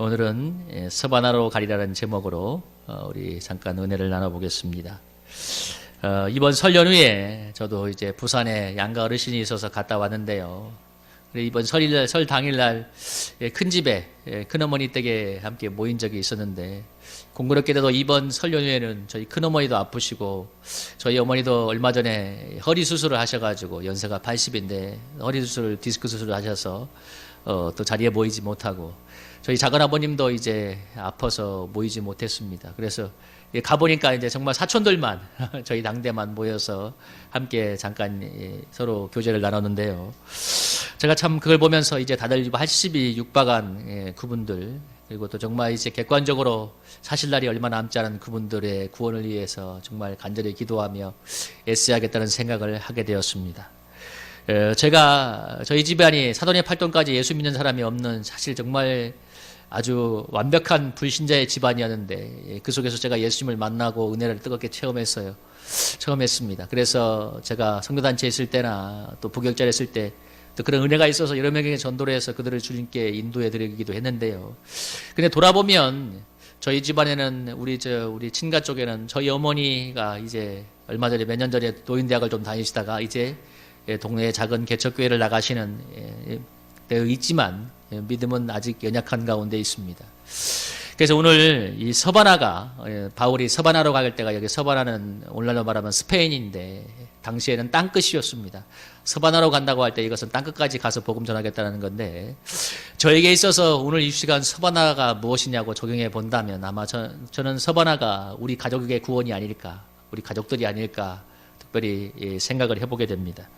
오늘은 서바나로 가리라는 제목으로 우리 잠깐 은혜를 나눠보겠습니다. 이번 설 연휴에 저도 이제 부산에 양가 어르신이 있어서 갔다 왔는데요. 이번 설 당일날 큰 집에 큰어머니 댁에 함께 모인 적이 있었는데, 공교롭게도 이번 설 연휴에는 저희 큰어머니도 아프시고 저희 어머니도 얼마 전에 허리 수술을 하셔가지고 연세가 80인데 허리 수술, 디스크 수술을 하셔서 또 자리에 모이지 못하고, 저희 작은아버님도 이제 아파서 모이지 못했습니다. 그래서 가보니까 이제 정말 사촌들만 저희 당대만 모여서 함께 잠깐 서로 교제를 나눴는데요. 제가 참 그걸 보면서 이제 다들 80이 육박한 그분들, 그리고 또 정말 이제 객관적으로 사실 날이 얼마 남지 않은 그분들의 구원을 위해서 정말 간절히 기도하며 애써야겠다는 생각을 하게 되었습니다. 제가 저희 집안이 사돈의 팔돈까지 예수 믿는 사람이 없는, 사실 정말 아주 완벽한 불신자의 집안이었는데, 그 속에서 제가 예수님을 만나고 은혜를 뜨겁게 체험했습니다. 그래서 제가 선교단체에 있을 때나 또 부격자에 있을 때 또 그런 은혜가 있어서 여러 명에게 전도를 해서 그들을 주님께 인도해 드리기도 했는데요. 근데 돌아보면 저희 집안에는 우리 친가 쪽에는 저희 어머니가 이제 얼마 전에 몇 년 전에 노인대학을 좀 다니시다가 이제 동네에 작은 개척교회를 나가시는 때가 있지만 믿음은 아직 연약한 가운데 있습니다. 그래서 오늘 이 서바나가, 바울이 서바나로 갈 때가, 여기 서바나는 오늘날로 말하면 스페인인데 당시에는 땅끝이었습니다. 서바나로 간다고 할 때 이것은 땅끝까지 가서 복음 전하겠다는 건데, 저에게 있어서 오늘 이 시간 서바나가 무엇이냐고 적용해 본다면 아마 저는 서바나가 우리 가족의 구원이 아닐까, 우리 가족들이 아닐까 특별히 생각을 해보게 됩니다.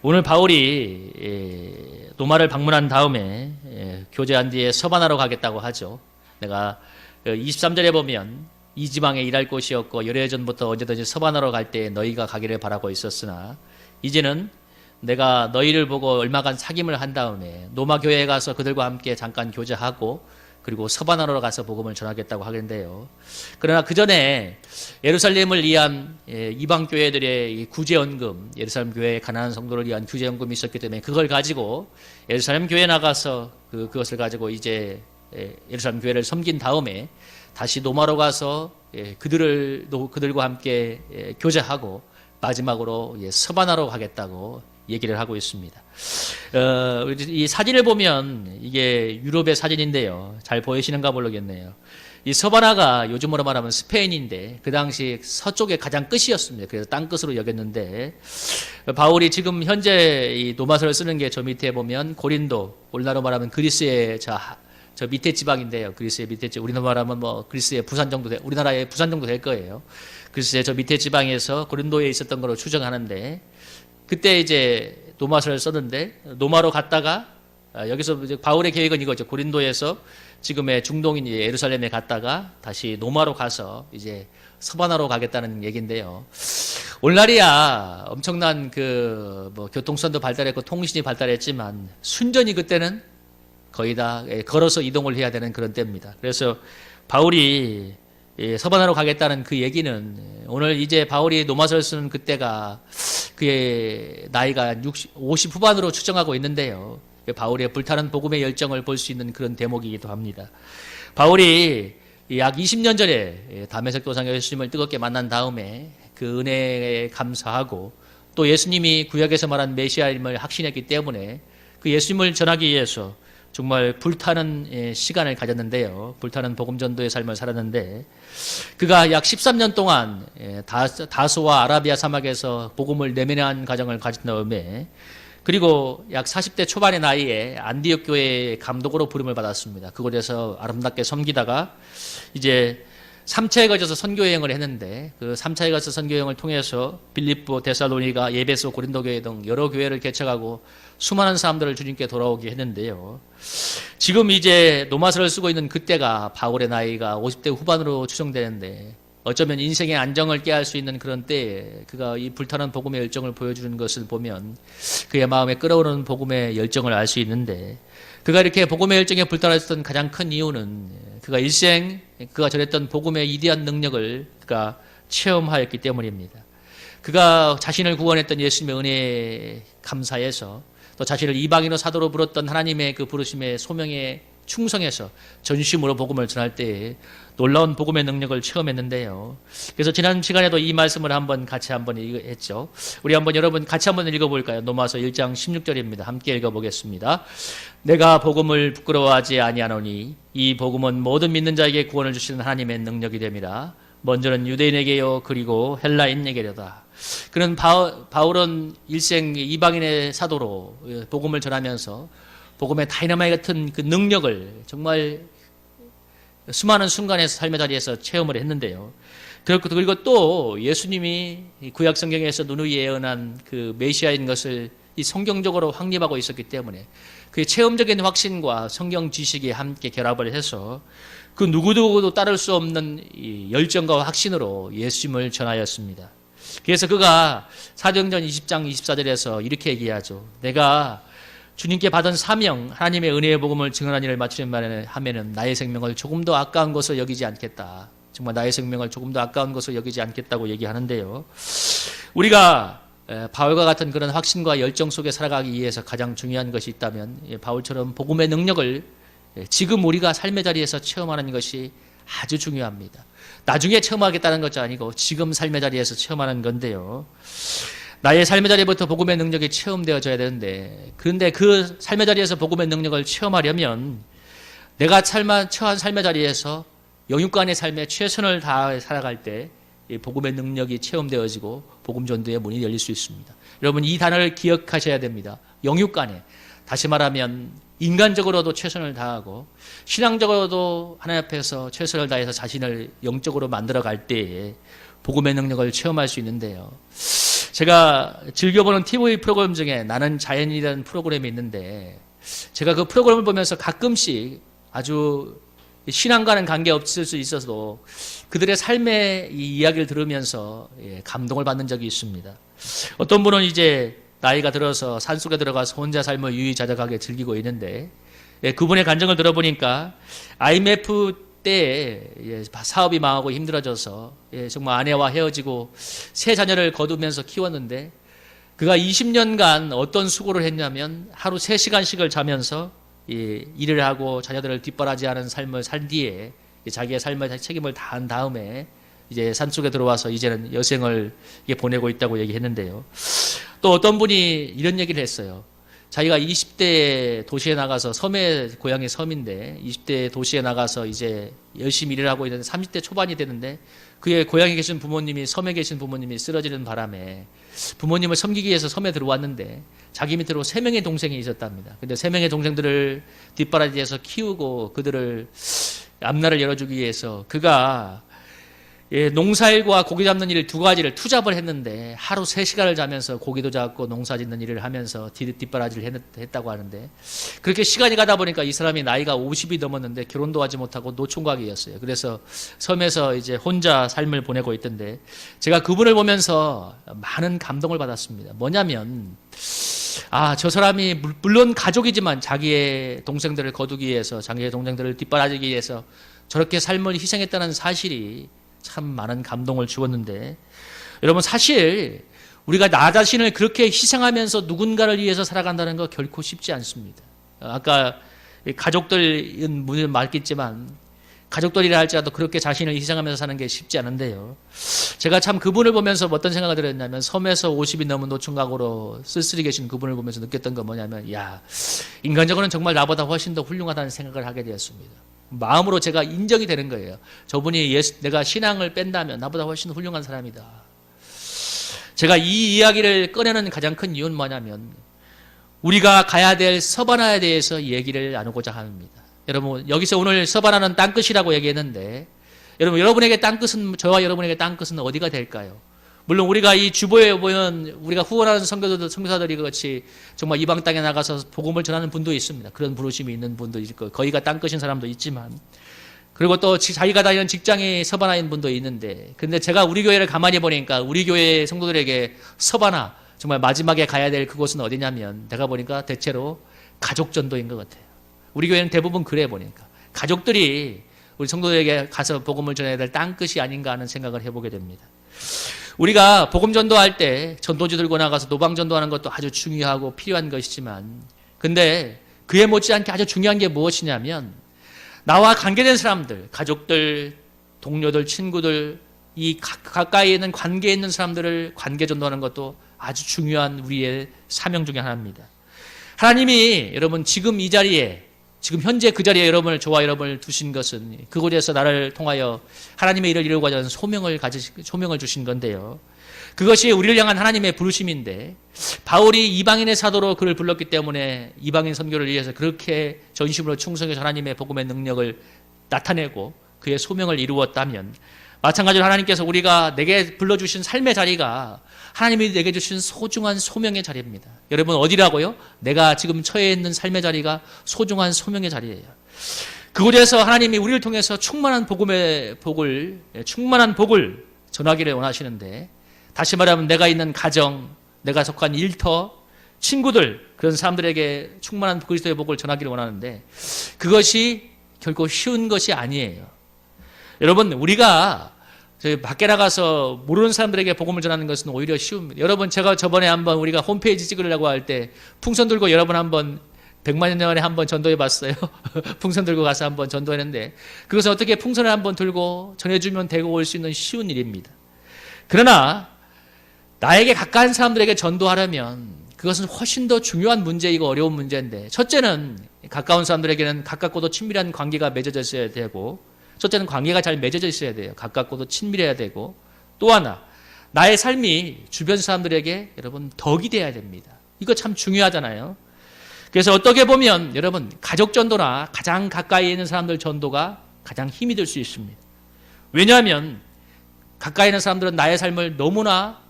오늘 바울이 노마를 방문한 다음에 교제한 뒤에 서바나로 가겠다고 하죠. 내가 23절에 보면 이 지방에 일할 곳이었고 열애전부터 언제든지 서바나로 갈 때 너희가 가기를 바라고 있었으나 이제는 내가 너희를 보고 얼마간 사귐을 한 다음에 노마 교회에 가서 그들과 함께 잠깐 교제하고 그리고 서바나로 가서 복음을 전하겠다고 하겠는데요. 그러나 그 전에 예루살렘을 위한 이방 교회들의 구제연금, 예루살렘 교회의 가난한 성도를 위한 구제연금이 있었기 때문에 그걸 가지고 예루살렘 교회에 나가서 그것을 가지고 이제 예루살렘 교회를 섬긴 다음에 다시 노마로 가서 그들과 함께 교제하고 마지막으로 서바나로 가겠다고 얘기를 하고 있습니다. 이 사진을 보면 이게 유럽의 사진인데요. 잘 보이시는가 모르겠네요. 이 서바나가 요즘으로 말하면 스페인인데 그 당시 서쪽의 가장 끝이었습니다. 그래서 땅끝으로 여겼는데, 바울이 지금 현재 이 노마서를 쓰는 게 저 밑에 보면 고린도, 오늘날로 말하면 그리스의 저 밑에 지방인데요. 그리스의 밑에 지방, 우리나라 말하면 뭐 그리스의 부산 정도 우리나라의 부산 정도 될 거예요. 그리스의 저 밑에 지방에서 고린도에 있었던 걸로 추정하는데, 그때 이제 노마서를 썼는데 노마로 갔다가 여기서 이제 바울의 계획은 이거죠. 고린도에서 지금의 중동인 예루살렘에 갔다가 다시 노마로 가서 이제 서바나로 가겠다는 얘기인데요. 오늘날이야 엄청난 뭐 교통수단도 발달했고 통신이 발달했지만 순전히 그때는 거의 다 걸어서 이동을 해야 되는 그런 때입니다. 그래서 바울이 서바나로 가겠다는 그 얘기는, 오늘 이제 바울이 노마서를 쓰는 그때가 그의 나이가 50 후반으로 추정하고 있는데요. 바울의 불타는 복음의 열정을 볼 수 있는 그런 대목이기도 합니다. 바울이 약 20년 전에 다메섹 도상에 예수님을 뜨겁게 만난 다음에 그 은혜에 감사하고 또 예수님이 구약에서 말한 메시아임을 확신했기 때문에 그 예수님을 전하기 위해서 정말 불타는 시간을 가졌는데요. 불타는 복음전도의 삶을 살았는데, 그가 약 13년 동안 다소와 아라비아 사막에서 복음을 내면한 과정을 가진 다음에, 그리고 약 40대 초반의 나이에 안디옥 교회의 감독으로 부름을 받았습니다. 그곳에서 아름답게 섬기다가 이제 3차에 걸쳐서 선교여행을 했는데, 그 3차에 걸쳐서 선교여행을 통해서 빌립보, 데살로니가, 예베소, 고린도 교회 등 여러 교회를 개척하고 수많은 사람들을 주님께 돌아오게 했는데요. 지금 이제 노마서를 쓰고 있는 그때가 바울의 나이가 50대 후반으로 추정되는데, 어쩌면 인생의 안정을 깨할 수 있는 그런 때에 그가 이 불타는 복음의 열정을 보여주는 것을 보면 그의 마음에 끓어오르는 복음의 열정을 알 수 있는데, 그가 이렇게 복음의 열정에 불타했던 가장 큰 이유는 그가 일생 그가 전했던 복음의 이대한 능력을 그가 체험하였기 때문입니다. 그가 자신을 구원했던 예수님의 은혜에 감사해서 또 자신을 이방인의 사도로 부렀던 하나님의 그 부르심의 소명에 충성해서 전심으로 복음을 전할 때에 놀라운 복음의 능력을 체험했는데요. 그래서 지난 시간에도 이 말씀을 같이 한번 했죠. 우리 여러분 같이 한번 읽어볼까요? 로마서 1장 16절입니다. 함께 읽어보겠습니다. 내가 복음을 부끄러워하지 아니하노니 이 복음은 모든 믿는 자에게 구원을 주시는 하나님의 능력이 됨이라. 먼저는 유대인에게요 그리고 헬라인에게로다. 그는 바울은 일생 이방인의 사도로 복음을 전하면서 복음의 다이너마이트 같은 그 능력을 정말 수많은 순간에서 삶의 자리에서 체험을 했는데요. 그리고 또 예수님이 구약 성경에서 누누이 예언한 그 메시아인 것을 이 성경적으로 확립하고 있었기 때문에 그 체험적인 확신과 성경 지식이 함께 결합을 해서 그 누구도 따를 수 없는 이 열정과 확신으로 예수님을 전하였습니다. 그래서 그가 사도행전 20장 24절에서 이렇게 얘기하죠. 내가 주님께 받은 사명, 하나님의 은혜의 복음을 증언한 일을 마치는 하면은 나의 생명을 조금도 아까운 것을 여기지 않겠다. 정말 나의 생명을 조금도 아까운 것을 여기지 않겠다고 얘기하는데요. 우리가 바울과 같은 그런 확신과 열정 속에 살아가기 위해서 가장 중요한 것이 있다면 바울처럼 복음의 능력을 지금 우리가 삶의 자리에서 체험하는 것이 아주 중요합니다. 나중에 체험하겠다는 것이 아니고 지금 삶의 자리에서 체험하는 건데요. 나의 삶의 자리부터 복음의 능력이 체험되어져야 되는데, 그런데 그 삶의 자리에서 복음의 능력을 체험하려면 내가 처한 삶의 자리에서 영육간의 삶에 최선을 다해 살아갈 때 복음의 능력이 체험되어지고 복음 전도의 문이 열릴 수 있습니다. 여러분 이 단어를 기억하셔야 됩니다. 영육간에, 다시 말하면 인간적으로도 최선을 다하고 신앙적으로도 하나님 앞에서 최선을 다해서 자신을 영적으로 만들어갈 때에 복음의 능력을 체험할 수 있는데요. 제가 즐겨보는 TV 프로그램 중에 나는 자연이라는 프로그램이 있는데, 제가 그 프로그램을 보면서 가끔씩 아주 신앙과는 관계없을 수 있어도 그들의 삶의 이 이야기를 들으면서 감동을 받는 적이 있습니다. 어떤 분은 이제 나이가 들어서 산속에 들어가서 혼자 삶을 유유자적하게 즐기고 있는데, 그분의 간증을 들어보니까 IMF 때 사업이 망하고 힘들어져서 정말 아내와 헤어지고 세 자녀를 거두면서 키웠는데, 그가 20년간 어떤 수고를 했냐면 하루 3시간씩을 자면서 일을 하고 자녀들을 뒷바라지하는 삶을 산 뒤에 자기의 삶의 책임을 다한 다음에 이제 산속에 들어와서 이제는 여생을 보내고 있다고 얘기했는데요. 또 어떤 분이 이런 얘기를 했어요. 자기가 20대 도시에 나가서 고향이 섬인데 20대 도시에 나가서 이제 열심히 일을 하고 있는데 30대 초반이 되는데 그의 고향에 계신 부모님이, 섬에 계신 부모님이 쓰러지는 바람에 부모님을 섬기기 위해서 섬에 들어왔는데 자기 밑으로 3명의 동생이 있었답니다. 근데 3명의 동생들을 뒷바라지에서 키우고 그들을 앞날을 열어주기 위해서 그가 농사일과 고기 잡는 일 2가지를 투잡을 했는데 하루 3시간을 자면서 고기도 잡고 농사 짓는 일을 하면서 뒷바라지를 했다고 하는데, 그렇게 시간이 가다 보니까 이 사람이 나이가 50이 넘었는데 결혼도 하지 못하고 노총각이었어요. 그래서 섬에서 이제 혼자 삶을 보내고 있던데, 제가 그분을 보면서 많은 감동을 받았습니다. 뭐냐면 저 사람이 물론 가족이지만 자기의 동생들을 거두기 위해서, 자기의 동생들을 뒷바라지기 위해서 저렇게 삶을 희생했다는 사실이 참 많은 감동을 주었는데, 여러분 사실 우리가 나 자신을 그렇게 희생하면서 누군가를 위해서 살아간다는 거 결코 쉽지 않습니다. 아까 가족들은 문을 맞겠지만 가족들이라 할지라도 그렇게 자신을 희생하면서 사는 게 쉽지 않은데요. 제가 참 그분을 보면서 어떤 생각을 들었냐면, 섬에서 50이 넘은 노총각으로 쓸쓸히 계신 그분을 보면서 느꼈던 건 뭐냐면, 인간적으로는 정말 나보다 훨씬 더 훌륭하다는 생각을 하게 되었습니다. 마음으로 제가 인정이 되는 거예요. 저분이 내가 신앙을 뺀다면 나보다 훨씬 훌륭한 사람이다. 제가 이 이야기를 꺼내는 가장 큰 이유는 뭐냐면, 우리가 가야 될 서바나에 대해서 얘기를 나누고자 합니다. 여러분 여기서 오늘 서바나는 땅끝이라고 얘기했는데, 여러분에게 땅끝은, 저와 여러분에게 땅끝은 어디가 될까요? 물론 우리가 이 주보에 보면 우리가 후원하는 선교사들이 같이 정말 이방 땅에 나가서 복음을 전하는 분도 있습니다. 그런 부르심이 있는 분도 있고 거기가 땅끝인 사람도 있지만, 그리고 또 자기가 다니는 직장이 서바나인 분도 있는데, 근데 제가 우리 교회를 가만히 보니까 우리 교회 성도들에게 서바나, 정말 마지막에 가야 될 그곳은 어디냐면, 내가 보니까 대체로 가족 전도인 것 같아요. 우리 교회는 대부분 그래 보니까 가족들이 우리 성도들에게 가서 복음을 전해야 될 땅끝이 아닌가 하는 생각을 해보게 됩니다. 우리가 복음 전도할 때 전도지 들고 나가서 노방 전도하는 것도 아주 중요하고 필요한 것이지만, 근데 그에 못지않게 아주 중요한 게 무엇이냐면 나와 관계된 사람들, 가족들, 동료들, 친구들, 이 가까이 있는 관계에 있는 사람들을 관계 전도하는 것도 아주 중요한 우리의 사명 중에 하나입니다. 하나님이 여러분 지금 이 자리에, 지금 현재 그 자리에 저와 여러분을 두신 것은 그곳에서 나를 통하여 하나님의 일을 이루고자 하는 소명을 주신 건데요. 그것이 우리를 향한 하나님의 부르심인데, 바울이 이방인의 사도로 그를 불렀기 때문에 이방인 선교를 위해서 그렇게 전심으로 충성해서 하나님의 복음의 능력을 나타내고 그의 소명을 이루었다면, 마찬가지로 하나님께서 우리가 내게 불러주신 삶의 자리가 하나님이 내게 주신 소중한 소명의 자리입니다. 여러분 어디라고요? 내가 지금 처해 있는 삶의 자리가 소중한 소명의 자리예요. 그곳에서 하나님이 우리를 통해서 충만한 복음의 충만한 복을 전하기를 원하시는데, 다시 말하면 내가 있는 가정, 내가 속한 일터, 친구들, 그런 사람들에게 충만한 그리스도의 복을 전하기를 원하는데, 그것이 결코 쉬운 것이 아니에요. 여러분, 우리가 밖에 나가서 모르는 사람들에게 복음을 전하는 것은 오히려 쉬웁니다. 여러분, 제가 저번에 한번 우리가 홈페이지 찍으려고 할 때 풍선 들고 여러분 한번 100만 년에 한번 전도해 봤어요. 풍선 들고 가서 한번 전도했는데, 그것은 어떻게 풍선을 한번 들고 전해주면 되고 올 수 있는 쉬운 일입니다. 그러나 나에게 가까운 사람들에게 전도하려면 그것은 훨씬 더 중요한 문제이고 어려운 문제인데, 첫째는 가까운 사람들에게는 가깝고도 친밀한 관계가 맺어져 있어야 되고, 첫째는 관계가 잘 맺어져 있어야 돼요. 가깝고도 친밀해야 되고, 또 하나 나의 삶이 주변 사람들에게 여러분 덕이 돼야 됩니다. 이거 참 중요하잖아요. 그래서 어떻게 보면 여러분 가족 전도나 가장 가까이 있는 사람들 전도가 가장 힘이 될 수 있습니다. 왜냐하면 가까이 있는 사람들은 나의 삶을 너무나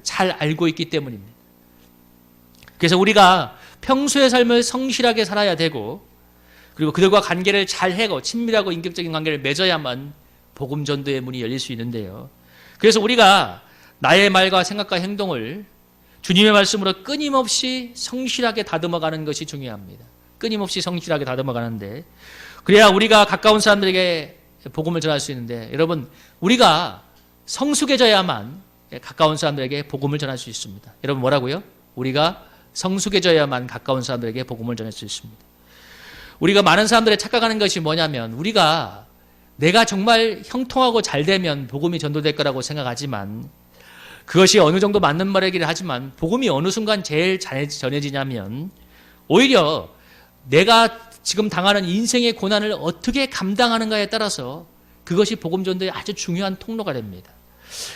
잘 알고 있기 때문입니다. 그래서 우리가 평소의 삶을 성실하게 살아야 되고, 그리고 그들과 관계를 잘 해고 친밀하고 인격적인 관계를 맺어야만 복음 전도의 문이 열릴 수 있는데요. 그래서 우리가 나의 말과 생각과 행동을 주님의 말씀으로 끊임없이 성실하게 다듬어가는 것이 중요합니다. 끊임없이 성실하게 다듬어가는데, 그래야 우리가 가까운 사람들에게 복음을 전할 수 있는데, 여러분 우리가 성숙해져야만 가까운 사람들에게 복음을 전할 수 있습니다. 여러분 뭐라고요? 우리가 성숙해져야만 가까운 사람들에게 복음을 전할 수 있습니다. 우리가 많은 사람들이 착각하는 것이 뭐냐면, 우리가 내가 정말 형통하고 잘 되면 복음이 전도될 거라고 생각하지만, 그것이 어느 정도 맞는 말이긴 하지만 복음이 어느 순간 제일 잘 전해지냐면, 오히려 내가 지금 당하는 인생의 고난을 어떻게 감당하는가에 따라서 그것이 복음 전도의 아주 중요한 통로가 됩니다.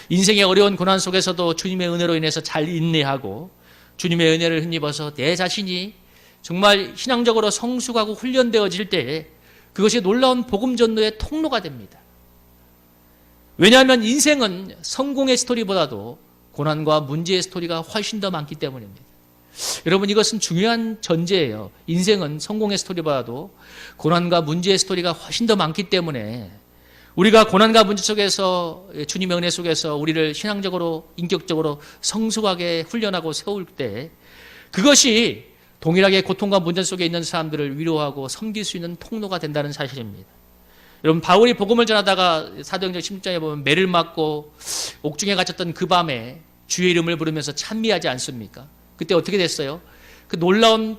인생의 어려운 고난 속에서도 주님의 은혜로 인해서 잘 인내하고 주님의 은혜를 힘입어서 내 자신이 정말 신앙적으로 성숙하고 훈련되어질 때 그것이 놀라운 복음 전도의 통로가 됩니다. 왜냐하면 인생은 성공의 스토리보다도 고난과 문제의 스토리가 훨씬 더 많기 때문입니다. 여러분 이것은 중요한 전제예요. 인생은 성공의 스토리보다도 고난과 문제의 스토리가 훨씬 더 많기 때문에 우리가 고난과 문제 속에서 주님의 은혜 속에서 우리를 신앙적으로 인격적으로 성숙하게 훈련하고 세울 때 그것이 동일하게 고통과 문제 속에 있는 사람들을 위로하고 섬길 수 있는 통로가 된다는 사실입니다. 여러분 바울이 복음을 전하다가 사도행전 16장에 보면 매를 맞고 옥중에 갇혔던 그 밤에 주의 이름을 부르면서 찬미하지 않습니까? 그때 어떻게 됐어요? 그 놀라운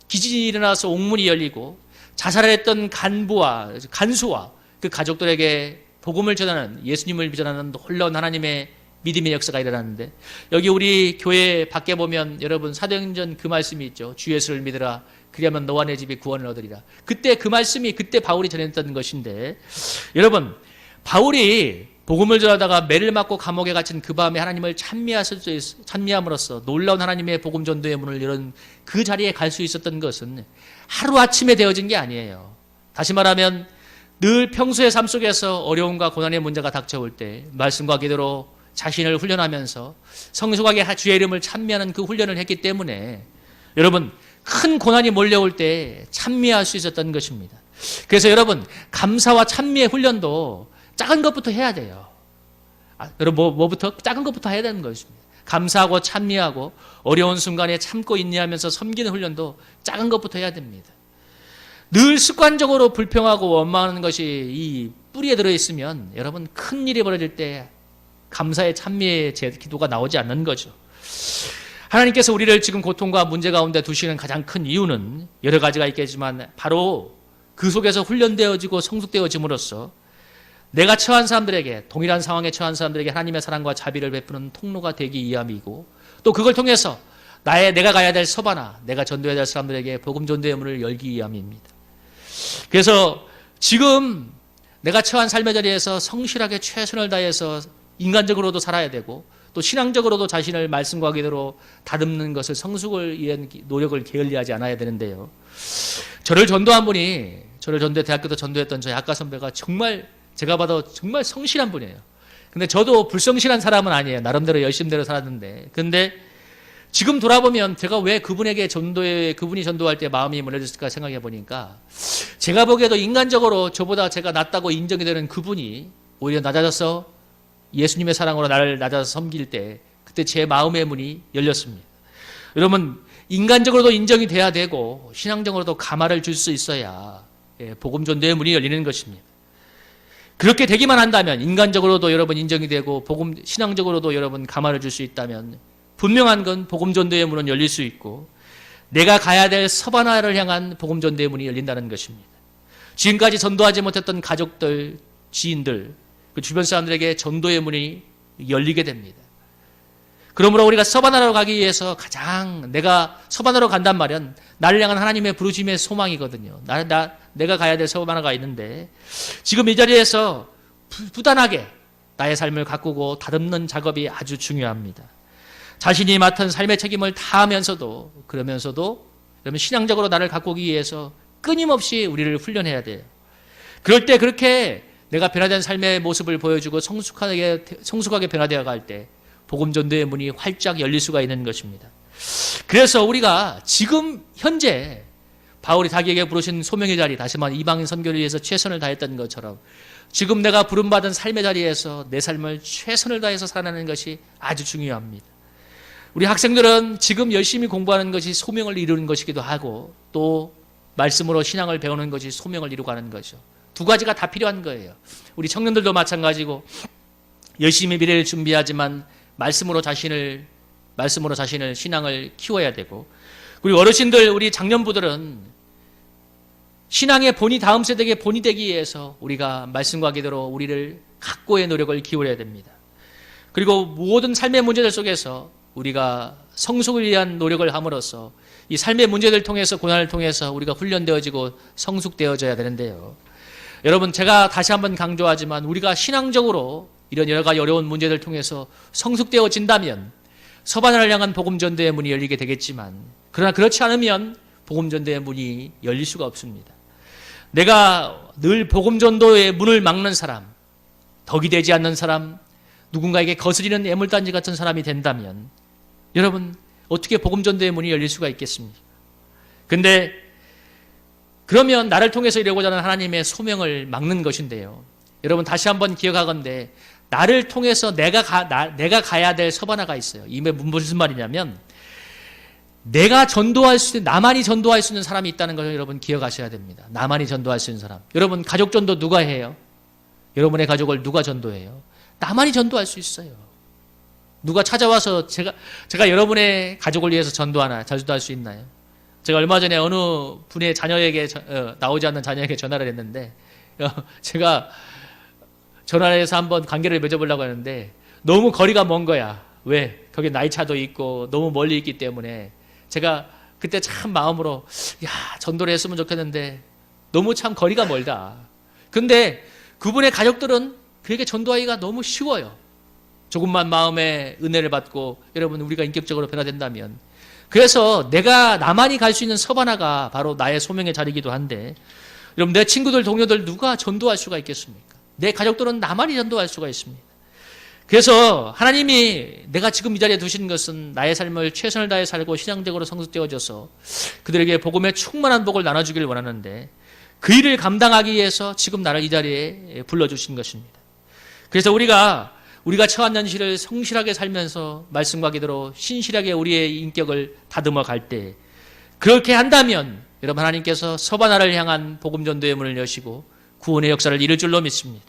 기진이 일어나서 옥문이 열리고 자살을 했던 간수와 그 가족들에게 복음을 전하는, 예수님을 전하는 놀라운 하나님의 믿음의 역사가 일어났는데, 여기 우리 교회 밖에 보면 여러분 사도행전 그 말씀이 있죠. 주 예수를 믿으라 그리하면 너와 내 집이 구원을 얻으리라. 그때 그 말씀이 그때 바울이 전했던 것인데, 여러분 바울이 복음을 전하다가 매를 맞고 감옥에 갇힌 그 밤에 하나님을 찬미함으로써 놀라운 하나님의 복음 전도의 문을 열은 그 자리에 갈 수 있었던 것은 하루아침에 되어진 게 아니에요. 다시 말하면 늘 평소의 삶 속에서 어려움과 고난의 문제가 닥쳐올 때 말씀과 기도로 자신을 훈련하면서 성숙하게 주의 이름을 찬미하는 그 훈련을 했기 때문에 여러분 큰 고난이 몰려올 때 찬미할 수 있었던 것입니다. 그래서 여러분 감사와 찬미의 훈련도 작은 것부터 해야 돼요. 여러분 뭐부터? 작은 것부터 해야 되는 것입니다. 감사하고 찬미하고 어려운 순간에 참고 인내하면서 섬기는 훈련도 작은 것부터 해야 됩니다. 늘 습관적으로 불평하고 원망하는 것이 이 뿌리에 들어있으면 여러분 큰 일이 벌어질 때 감사의 찬미의 기도가 나오지 않는 거죠. 하나님께서 우리를 지금 고통과 문제 가운데 두시는 가장 큰 이유는 여러 가지가 있겠지만 바로 그 속에서 훈련되어지고 성숙되어짐으로써 내가 처한 사람들에게, 동일한 상황에 처한 사람들에게 하나님의 사랑과 자비를 베푸는 통로가 되기 위함이고, 또 그걸 통해서 내가 가야 될 서바나, 내가 전도해야 될 사람들에게 복음 전도의 문을 열기 위함입니다. 그래서 지금 내가 처한 삶의 자리에서 성실하게 최선을 다해서 인간적으로도 살아야 되고, 또 신앙적으로도 자신을 말씀과 기도로 다듬는 것을, 성숙을 위한 노력을 게을리하지 않아야 되는데요. 저를 전도한 분이, 대학교도 전도했던 저희 학과 선배가 정말 제가 봐도 정말 성실한 분이에요. 근데 저도 불성실한 사람은 아니에요. 나름대로 열심대로 살았는데. 근데 지금 돌아보면 제가 왜 그분이 전도할 때 마음이 무너졌을까 생각해 보니까, 제가 보기에도 인간적으로 저보다 제가 낫다고 인정이 되는 그분이 오히려 낮아져서 예수님의 사랑으로 나를 낮아서 섬길 때, 그때 제 마음의 문이 열렸습니다. 여러분, 인간적으로도 인정이 돼야 되고 신앙적으로도 감화를 줄 수 있어야 복음 전도의 문이 열리는 것입니다. 그렇게 되기만 한다면, 인간적으로도 여러분 인정이 되고 신앙적으로도 여러분 감화를 줄 수 있다면, 분명한 건 복음 전도의 문은 열릴 수 있고, 내가 가야 될 서바나를 향한 복음 전도의 문이 열린다는 것입니다. 지금까지 전도하지 못했던 가족들, 지인들, 그 주변 사람들에게 전도의 문이 열리게 됩니다. 그러므로 우리가 서바나로 가기 위해서 내가 서바나로 간단 말은 나를 향한 하나님의 부르심의 소망이거든요. 내가 가야 될 서바나가 있는데, 지금 이 자리에서 부단하게 나의 삶을 가꾸고 다듬는 작업이 아주 중요합니다. 자신이 맡은 삶의 책임을 다하면서도, 그러면서도 여러분 신앙적으로 나를 가꾸기 위해서 끊임없이 우리를 훈련해야 돼요. 그럴 때 그렇게 내가 변화된 삶의 모습을 보여주고 성숙하게 변화되어 갈 때 복음 전도의 문이 활짝 열릴 수가 있는 것입니다. 그래서 우리가 지금 현재 바울이 자기에게 부르신 소명의 자리, 다시 말해 이방인 선교를 위해서 최선을 다했던 것처럼, 지금 내가 부름받은 삶의 자리에서 내 삶을 최선을 다해서 살아내는 것이 아주 중요합니다. 우리 학생들은 지금 열심히 공부하는 것이 소명을 이루는 것이기도 하고, 또 말씀으로 신앙을 배우는 것이 소명을 이루고 가는 거죠. 두 가지가 다 필요한 거예요. 우리 청년들도 마찬가지고, 열심히 미래를 준비하지만 말씀으로 자신을 신앙을 키워야 되고, 그리고 어르신들, 우리 장년부들은 신앙의 본이, 다음 세대의 본이 되기 위해서 우리가 말씀과 기도로 우리를 각고의 노력을 기울여야 됩니다. 그리고 모든 삶의 문제들 속에서 우리가 성숙을 위한 노력을 함으로써 이 삶의 문제들 통해서, 고난을 통해서 우리가 훈련되어지고 성숙되어져야 되는데요. 여러분, 제가 다시 한번 강조하지만, 우리가 신앙적으로 이런 여러 가지 어려운 문제들 통해서 성숙되어진다면 서바나를 향한 복음 전도의 문이 열리게 되겠지만, 그러나 그렇지 않으면 복음 전도의 문이 열릴 수가 없습니다. 내가 늘 복음 전도의 문을 막는 사람, 덕이 되지 않는 사람, 누군가에게 거스리는 애물단지 같은 사람이 된다면 여러분, 어떻게 복음 전도의 문이 열릴 수가 있겠습니까? 근데 그러면 나를 통해서 이루고자 하는 하나님의 소명을 막는 것인데요. 여러분, 다시 한번 기억하건대 나를 통해서 내가 가야 될 서바나가 있어요. 이게 무슨 말이냐면, 내가 전도할 수 있는, 나만이 전도할 수 있는 사람이 있다는 것을 여러분 기억하셔야 됩니다. 나만이 전도할 수 있는 사람. 여러분, 가족 전도 누가 해요? 여러분의 가족을 누가 전도해요? 나만이 전도할 수 있어요. 누가 찾아와서 제가 여러분의 가족을 위해서 전도할 수 있나요? 제가 얼마 전에 어느 분의 자녀에게, 나오지 않는 자녀에게 전화를 했는데, 제가 전화를 해서 한번 관계를 맺어보려고 하는데 너무 거리가 먼 거야. 왜? 거기 나이 차도 있고 너무 멀리 있기 때문에 제가 그때 참 마음으로, 전도를 했으면 좋겠는데 너무 참 거리가 멀다. 근데 그분의 가족들은 그에게 전도하기가 너무 쉬워요. 조금만 마음의 은혜를 받고, 여러분, 우리가 인격적으로 변화된다면. 그래서 나만이 갈 수 있는 서바나가 바로 나의 소명의 자리이기도 한데, 여러분, 내 친구들, 동료들 누가 전도할 수가 있겠습니까? 내 가족들은 나만이 전도할 수가 있습니다. 그래서 하나님이 내가 지금 이 자리에 두신 것은 나의 삶을 최선을 다해 살고 신앙적으로 성숙되어져서 그들에게 복음의 충만한 복을 나눠주길 원하는데, 그 일을 감당하기 위해서 지금 나를 이 자리에 불러주신 것입니다. 그래서 우리가 처한 현실을 성실하게 살면서 말씀과 기도로 신실하게 우리의 인격을 다듬어 갈 때, 그렇게 한다면 여러분, 하나님께서 서바나를 향한 복음 전도의 문을 여시고 구원의 역사를 이룰 줄로 믿습니다.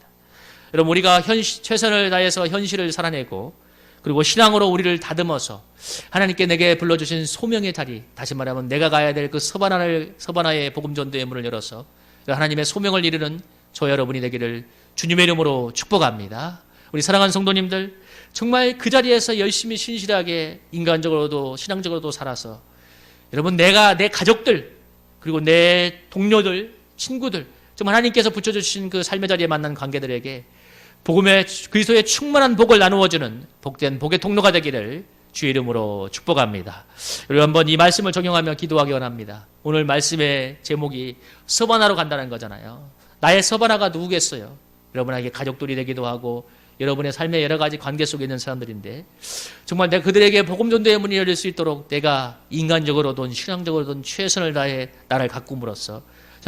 여러분, 우리가 최선을 다해서 현실을 살아내고, 그리고 신앙으로 우리를 다듬어서 하나님께 내게 불러주신 소명의 자리, 다시 말하면 내가 가야 될 그 서바나의 복음 전도의 문을 열어서 하나님의 소명을 이루는 저 여러분이 되기를 주님의 이름으로 축복합니다. 우리 사랑하는 성도님들, 정말 그 자리에서 열심히 신실하게 인간적으로도 신앙적으로도 살아서 여러분, 내가 내 가족들 그리고 내 동료들, 친구들, 정말 하나님께서 붙여주신 그 삶의 자리에 만난 관계들에게 복음의 그리스도의 충만한 복을 나누어주는 복된 복의 통로가 되기를 주의 이름으로 축복합니다. 우리 한번 이 말씀을 적용하며 기도하기 원합니다. 오늘 말씀의 제목이 서바나로 간다는 거잖아요. 나의 서바나가 누구겠어요? 여러분에게 가족들이 되기도 하고 여러분의 삶의 여러 가지 관계 속에 있는 사람들인데, 정말 내가 그들에게 복음 전도의 문이 열릴 수 있도록 내가 인간적으로든 신앙적으로든 최선을 다해 나를 가꿈으로써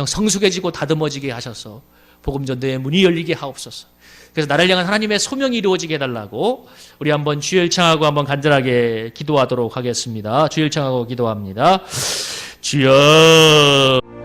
성숙해지고 다듬어지게 하셔서 복음 전도의 문이 열리게 하옵소서. 그래서 나를 향한 하나님의 소명이 이루어지게 해달라고 우리 한번 주여 청하고 한번 간절하게 기도하도록 하겠습니다. 주여 청하고 기도합니다. 주여.